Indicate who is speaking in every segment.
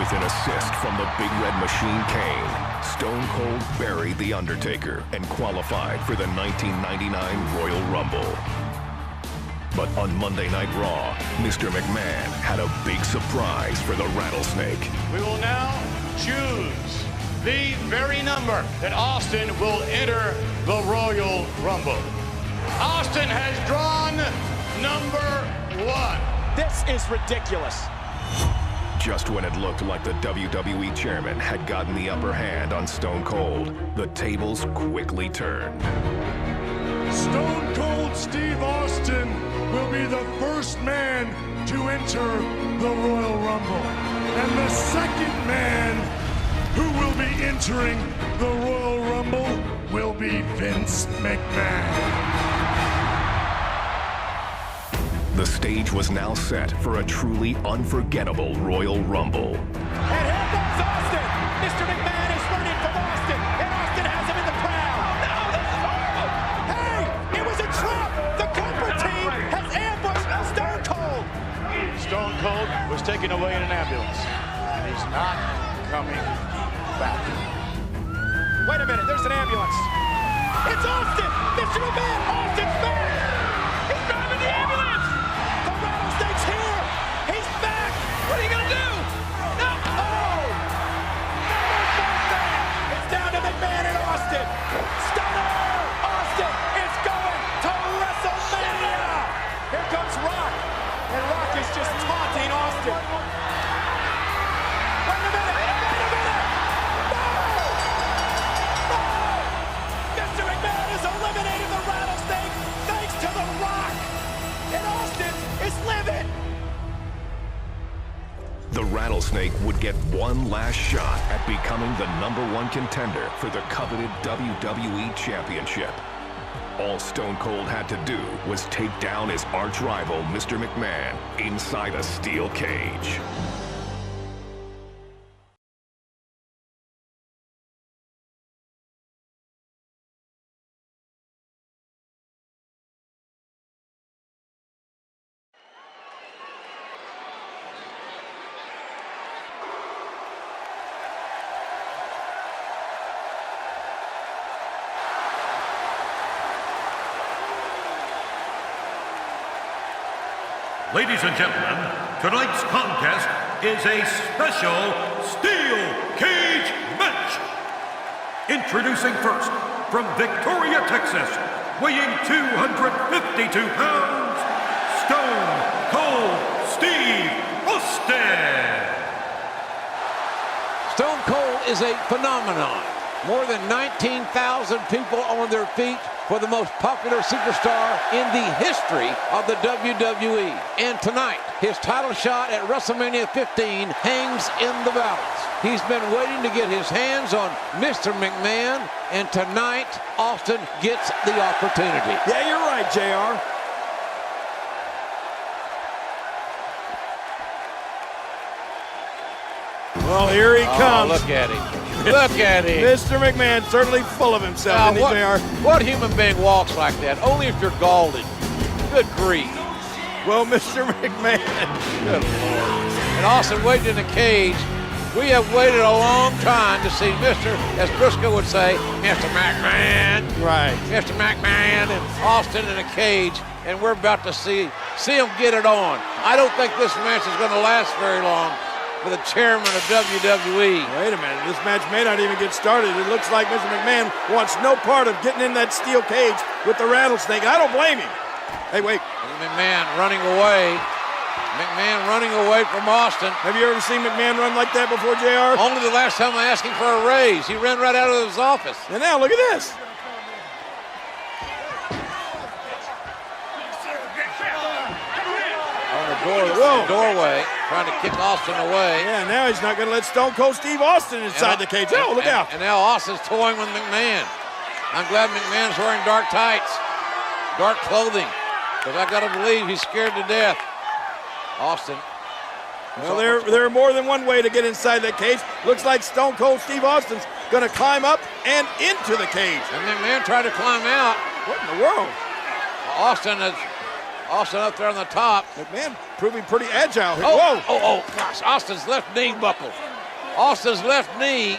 Speaker 1: With an assist from the Big Red Machine Kane, Stone Cold buried The Undertaker and qualified for the 1999 Royal Rumble. But on Monday Night Raw, Mr. McMahon had a big surprise for the Rattlesnake.
Speaker 2: We will now choose the very number that Austin will enter the Royal Rumble. Austin has drawn number 1.
Speaker 3: This is ridiculous.
Speaker 1: Just when it looked like the WWE chairman had gotten the upper hand on Stone Cold, the tables quickly turned.
Speaker 4: Stone Cold Steve Austin will be the first man to enter the Royal Rumble. And the second man who will be entering the Royal Rumble will be Vince McMahon.
Speaker 1: The stage was now set for a truly unforgettable Royal Rumble.
Speaker 3: And here goes Austin. Mr. McMahon is running from Austin, and Austin has him in the crowd. No, this is horrible. Hey, it was a trap. The corporate team has ambushed Stone Cold.
Speaker 2: Stone Cold was taken away in an ambulance. And he's not coming back.
Speaker 3: Wait a minute, there's an ambulance. It's Austin. Mr. McMahon, Austin's back. He's driving the ambulance. The Rattlesnake's here. He's back. What are you going to do? No. Oh. It's down to McMahon and Austin. Stunner. Austin is going to WrestleMania. Here comes Rock. And Rock is just taunting Austin. Wait a minute. Wait a minute. No. No. Mr. McMahon has eliminated the Rattlesnake thanks to The Rock. And Austin is living.
Speaker 1: The Rattlesnake would get one last shot at becoming the #1 contender for the coveted WWE Championship. All Stone Cold had to do was take down his arch-rival, Mr. McMahon, inside a steel cage.
Speaker 5: Ladies and gentlemen, tonight's contest is a special steel cage match. Introducing first, from Victoria, Texas, weighing 252 pounds, Stone Cold Steve Austin.
Speaker 6: Stone Cold is a phenomenon. More than 19,000 people on their feet for the most popular superstar in the history of the WWE. And tonight, his title shot at WrestleMania 15 hangs in the balance. He's been waiting to get his hands on Mr. McMahon, and tonight, Austin gets the opportunity.
Speaker 7: Yeah, you're right, JR. Well, here he comes.
Speaker 6: Look at him. Look at him.
Speaker 7: Mr. McMahon, certainly full of himself, isn't he, JR?
Speaker 6: What human being walks like that? Only if you're Galding. Good grief.
Speaker 7: Well, Mr. McMahon.
Speaker 6: Good Lord. And Austin waiting in the cage. We have waited a long time to see Mr., as Briscoe would say, Mr. McMahon.
Speaker 7: Right.
Speaker 6: Mr. McMahon and Austin in a cage, and we're about to see him get it on. I don't think this match is going to last very long for the chairman of WWE.
Speaker 7: Wait a minute, this match may not even get started. It looks like Mr. McMahon wants no part of getting in that steel cage with the Rattlesnake. I don't blame him. Hey, wait.
Speaker 6: McMahon running away. McMahon running away from Austin.
Speaker 7: Have you ever seen McMahon run like that before, JR?
Speaker 6: Only the last time I asked him for a raise. He ran right out of his office.
Speaker 7: And now, look at this.
Speaker 6: Doorway, trying to kick Austin away.
Speaker 7: Yeah, now he's not going to let Stone Cold Steve Austin inside the cage. Oh, look out.
Speaker 6: And now Austin's toying with McMahon. I'm glad McMahon's wearing dark tights, dark clothing, because I got to believe he's scared to death. Austin.
Speaker 7: Well, there are more than one way to get inside that cage. Looks like Stone Cold Steve Austin's going to climb up and into the cage.
Speaker 6: And McMahon tried to climb out.
Speaker 7: What in the world?
Speaker 6: Austin up there on the top.
Speaker 7: McMahon proving pretty agile here.
Speaker 6: Oh, gosh, Austin's left knee buckled. Austin's left knee,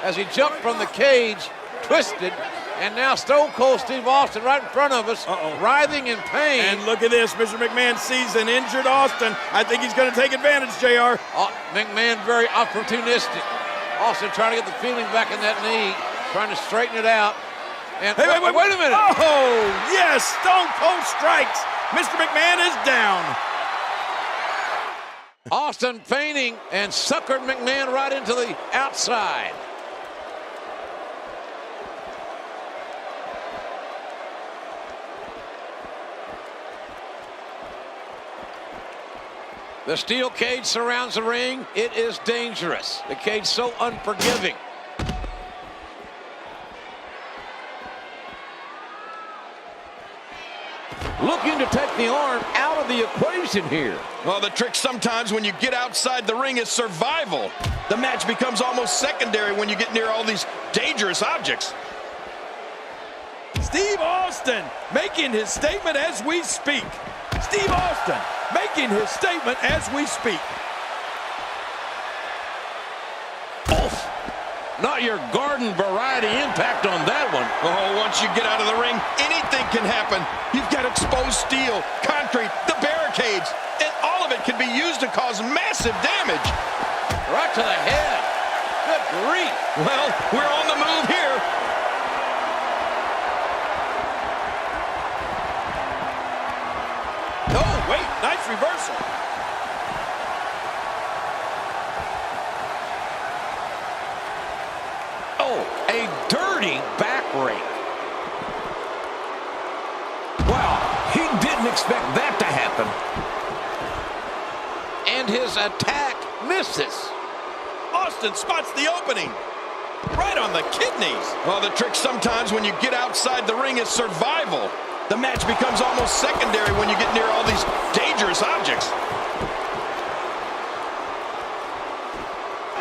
Speaker 6: as he jumped from the cage, twisted, and now Stone Cold Steve Austin right in front of us, writhing in pain.
Speaker 7: And look at this, Mr. McMahon sees an injured Austin. I think he's going to take advantage, JR.
Speaker 6: McMahon very opportunistic. Austin trying to get the feeling back in that knee, trying to straighten it out. And
Speaker 7: hey, wait
Speaker 6: a minute.
Speaker 7: Oh, yes, Stone Cold strikes. Mr. McMahon is down.
Speaker 6: Austin feigning and suckered McMahon right into the outside. The steel cage surrounds the ring. It is dangerous. The cage so unforgiving. Looking to take the arm out of the equation here.
Speaker 8: Well, the trick sometimes when you get outside the ring is survival. The match becomes almost secondary when you get near all these dangerous objects.
Speaker 7: Steve Austin making his statement as we speak. Steve Austin making his statement as we speak.
Speaker 6: Oof. Not your garden variety impact on that one.
Speaker 8: Oh, once you get out of the ring, anything can happen. You've got exposed steel, concrete, the barricades, and all of it can be used to cause massive damage.
Speaker 6: Right to the head. Good grief.
Speaker 8: Well, we're on the move here.
Speaker 7: Oh, wait, nice reversal.
Speaker 6: Oh, a dirty back rake. Wow, he didn't expect that to happen. And his attack misses.
Speaker 8: Austin spots the opening. Right on the kidneys. Well, the trick sometimes when you get outside the ring is survival. The match becomes almost secondary when you get near all these dangerous objects.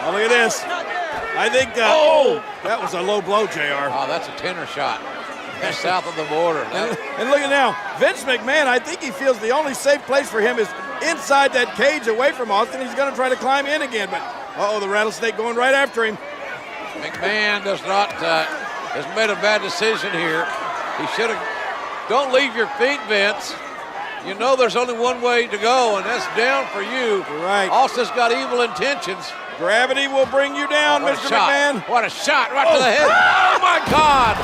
Speaker 7: Oh, look at this. I think, that was a low blow, JR.
Speaker 6: Oh, that's a tenor shot. That's south of the border.
Speaker 7: And look at now, Vince McMahon, I think he feels the only safe place for him is inside that cage away from Austin. He's going to try to climb in again, but, the rattlesnake going right after him.
Speaker 6: McMahon has made a bad decision here. He should have, don't leave your feet, Vince. You know there's only one way to go, and that's down for you.
Speaker 7: You're right.
Speaker 6: Austin's got evil intentions.
Speaker 7: Gravity will bring you down, Mr. McMahon.
Speaker 6: What a shot right to the head. Oh, my God.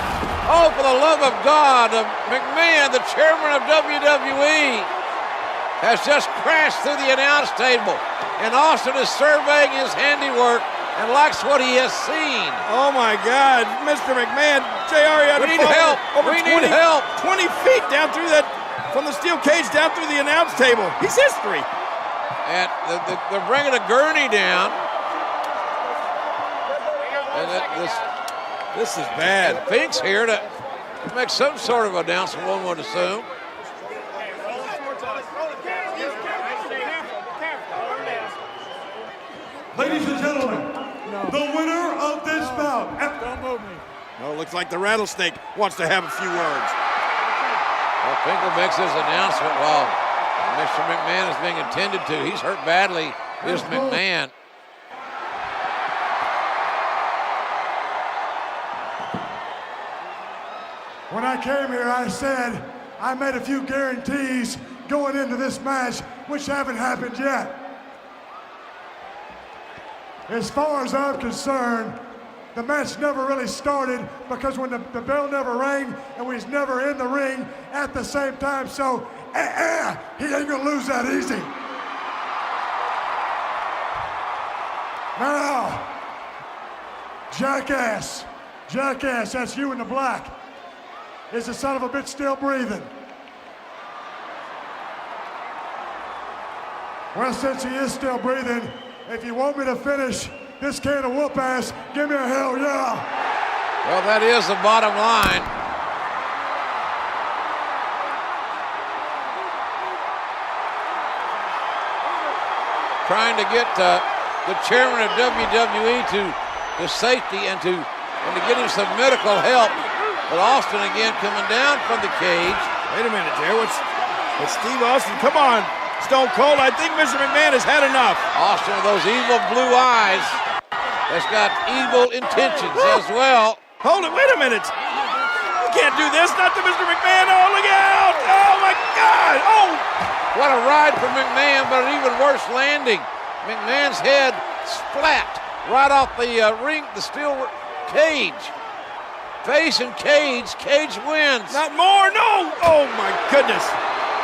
Speaker 6: Oh, for the love of God. McMahon, the chairman of WWE, has just crashed through the announce table. And Austin is surveying his handiwork and likes what he has seen.
Speaker 7: Oh, my God. Mr. McMahon, JR, you had
Speaker 6: We need help.
Speaker 7: Over
Speaker 6: We need help.
Speaker 7: 20 feet down through that, from the steel cage down through the announce table. He's history.
Speaker 6: And they're bringing a gurney down. And
Speaker 7: this is bad.
Speaker 6: Fink's here to make some sort of announcement, one would assume.
Speaker 4: Ladies and gentlemen, the winner of this bout.
Speaker 7: Don't move me. Oh, looks like the rattlesnake wants to have a few words.
Speaker 6: Well, Finkel makes his announcement while Mr. McMahon is being attended to. He's hurt badly, is McMahon.
Speaker 4: When I came here, I said I made a few guarantees going into this match, which haven't happened yet. As far as I'm concerned, the match never really started because when the bell never rang and we was never in the ring at the same time, so he ain't gonna lose that easy. Now, jackass, that's you in the black. Is the son of a bitch still breathing? Well, since he is still breathing, if you want me to finish this can of whoop ass, give me a hell yeah.
Speaker 6: Well, that is the bottom line. Trying to get the chairman of WWE to safety and to get him some medical help. But Austin again coming down from the cage.
Speaker 7: Wait a minute, Jerry. What's Steve Austin? Come on, Stone Cold. I think Mr. McMahon has had enough.
Speaker 6: Austin with those evil blue eyes. has got evil intentions as well.
Speaker 7: Hold it, wait a minute. You can't do this, not to Mr. McMahon. Oh, look out. Oh, my God. Oh.
Speaker 6: What a ride for McMahon, but an even worse landing. McMahon's head splat right off the ring, the steel cage. Face and cage. Cage wins.
Speaker 7: Not more, no. Oh, my goodness.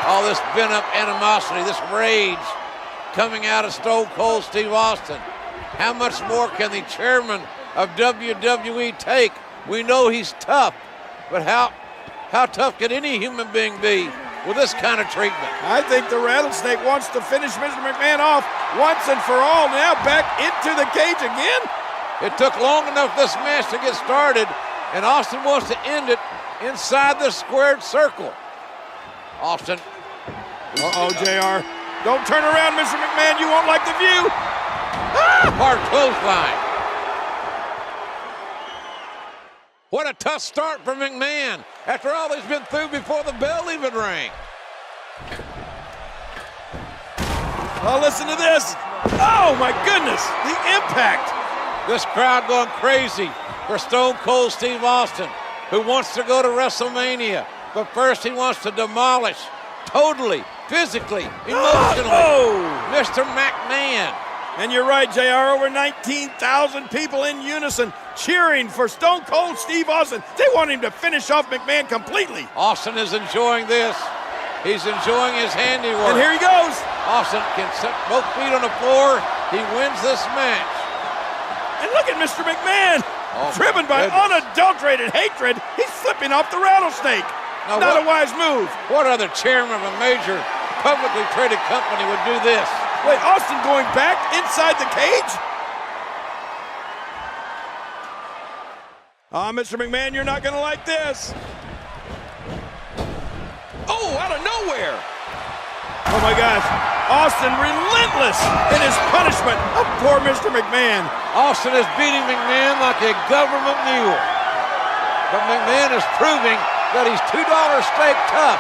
Speaker 6: All this pent-up animosity, this rage coming out of Stone Cold Steve Austin. How much more can the chairman of WWE take? We know he's tough, but how tough can any human being be with this kind of treatment?
Speaker 7: I think the Rattlesnake wants to finish Mr. McMahon off once and for all. Now back into the cage again.
Speaker 6: It took long enough this match to get started, and Austin wants to end it inside the squared circle. Austin.
Speaker 7: Uh-oh, JR. Don't turn around, Mr. McMahon. You won't like the view.
Speaker 6: Hard clothesline. What a tough start for McMahon after all he's been through before the bell even rang.
Speaker 7: Oh, listen to this. Oh, my goodness. The impact.
Speaker 6: This crowd going crazy for Stone Cold Steve Austin, who wants to go to WrestleMania. But first he wants to demolish totally, physically, emotionally, Mr. McMahon.
Speaker 7: And you're right, JR, over 19,000 people in unison cheering for Stone Cold Steve Austin. They want him to finish off McMahon completely.
Speaker 6: Austin is enjoying this. He's enjoying his handiwork.
Speaker 7: And here he goes.
Speaker 6: Austin can set both feet on the floor. He wins this match.
Speaker 7: And look at Mr. McMahon. Driven by unadulterated hatred, he's flipping off the Rattlesnake.
Speaker 6: Now
Speaker 7: Not a wise move.
Speaker 6: What other chairman of a major publicly traded company would do this?
Speaker 7: Wait, Austin going back inside the cage? Mr. McMahon, you're not going to like this.
Speaker 8: Oh, out of nowhere.
Speaker 7: Oh, my gosh. Austin relentless in his punishment of poor Mr. McMahon.
Speaker 6: Austin is beating McMahon like a government mule. But McMahon is proving that he's $2 steak tough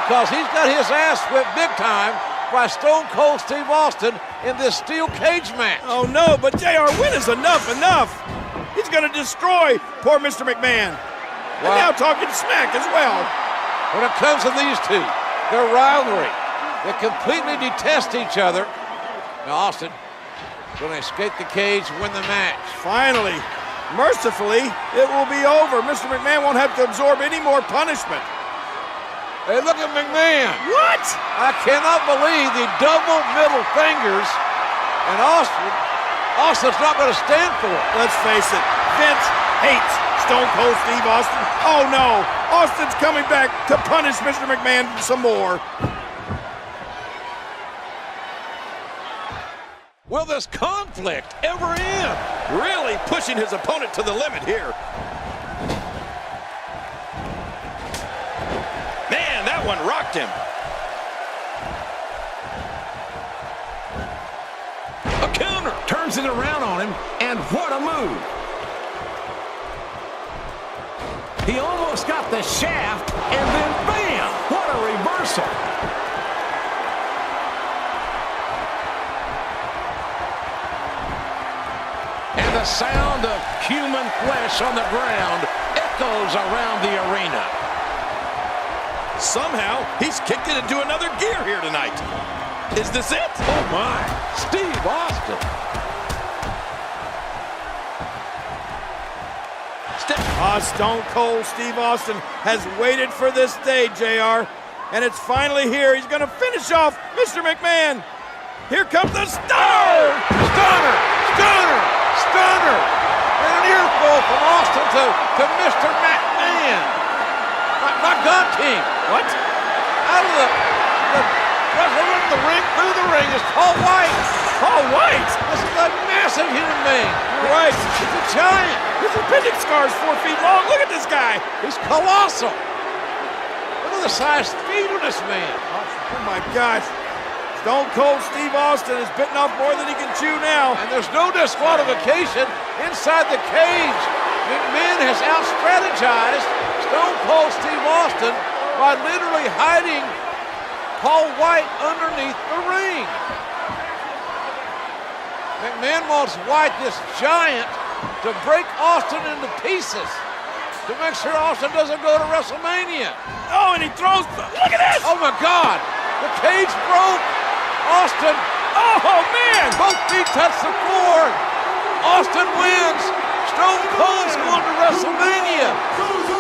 Speaker 6: because he's got his ass whipped big time by Stone Cold Steve Austin in this steel cage match.
Speaker 7: Oh, no, but JR, when is enough? He's going to destroy poor Mr. McMahon. And now talking smack as well.
Speaker 6: When it comes to these two, their rivalry, they completely detest each other. Now Austin going to escape the cage and win the match.
Speaker 7: Finally, mercifully, it will be over. Mr. McMahon won't have to absorb any more punishment.
Speaker 6: Hey, look at McMahon.
Speaker 7: What?
Speaker 6: I cannot believe the double middle fingers, and Austin's not going to stand for it.
Speaker 7: Let's face it, Vince hates Stone Cold Steve Austin. Oh no, Austin's coming back to punish Mr. McMahon some more.
Speaker 6: Will this conflict ever end?
Speaker 8: Really pushing his opponent to the limit here. Man, that one rocked him.
Speaker 9: A counter. Turns it around on him, and what a move. He almost got the shaft, and then bam! What a reversal. And the sound of human flesh on the ground echoes around the arena.
Speaker 8: Somehow, he's kicked it into another gear here tonight. Is this it?
Speaker 6: Oh my, Steve Austin.
Speaker 7: Stone Cold Steve Austin has waited for this day, JR, and it's finally here. He's going to finish off Mr. McMahon. Here comes the stunner!
Speaker 6: Stunner! And an earful from Austin to Mr. McMahon. My gun team.
Speaker 7: What?
Speaker 6: Out of the wrestler in the ring, through the ring is Paul White.
Speaker 7: Paul White?
Speaker 6: This is a massive human being.
Speaker 7: You're right.
Speaker 6: He's a giant.
Speaker 7: His appendix scar is 4 feet long. Look at this guy.
Speaker 6: He's colossal. Look at the size speed of this man.
Speaker 7: Oh my gosh. Stone Cold Steve Austin is bitten off more than he can chew now.
Speaker 6: And there's no disqualification inside the cage. McMahon has out-strategized Stone Cold Steve Austin by literally hiding Paul White underneath the ring. McMahon wants White, this giant, to break Austin into pieces to make sure Austin doesn't go to WrestleMania.
Speaker 7: Oh, and he throws. Look at this!
Speaker 6: Oh my God! The cage broke. Austin.
Speaker 7: Oh man!
Speaker 6: Both feet touch the floor. Austin wins. Stone Cold's going to WrestleMania.